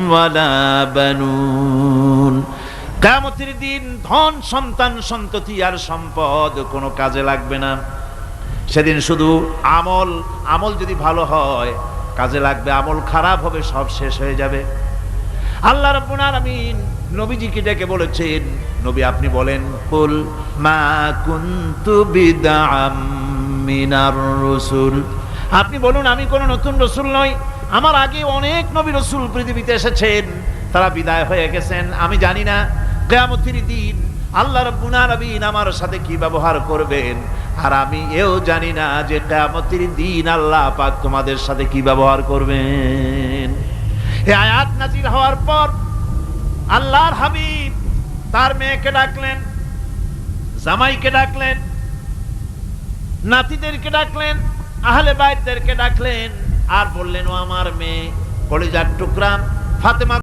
ওয়ালা বানুন। কিয়ামতের দিন ধন সন্তান সন্ততি আর সম্পদ কোনো কাজে লাগবে না। সেদিন শুধু আমল যদি ভালো হয় কাজে লাগবে, আমল খারাপ হবে সব শেষ হয়ে যাবে। আল্লাহ রাব্বুল আলামিন নবীজিকে ডেকে বলেছেন, নবী আপনি বলেন, কুল মা কুনতু বিদআম মিনার রাসূল, আপনি বলুন আমি কোন নতুন রাসূল নই, আমার আগে অনেক নবী রাসূল পৃথিবীতে এসেছেন, তারা বিদায় হয়ে গেছেন। আমি জানি না কিয়ামতের দিন আল্লাহ রাব্বুল আলামিন আমার সাথে কি ব্যবহার করবেন, আর আমি এও জানি না যে কিয়ামতের দিন আল্লাহ পাক তোমাদের সাথে কি ব্যবহার করবেন। এই আয়াত নাযিল হওয়ার পর আল্লাহর হাবিব তার মেয়েকে ডাকলেন, জামাইকে ডাকলেন, নাতিদেরকে ডাকলেন, আহলে বাইতদেরকে ডাকলেন, আর বললেন, ও আমার মেয়ে, কলিজার টুকরা ফাতেমা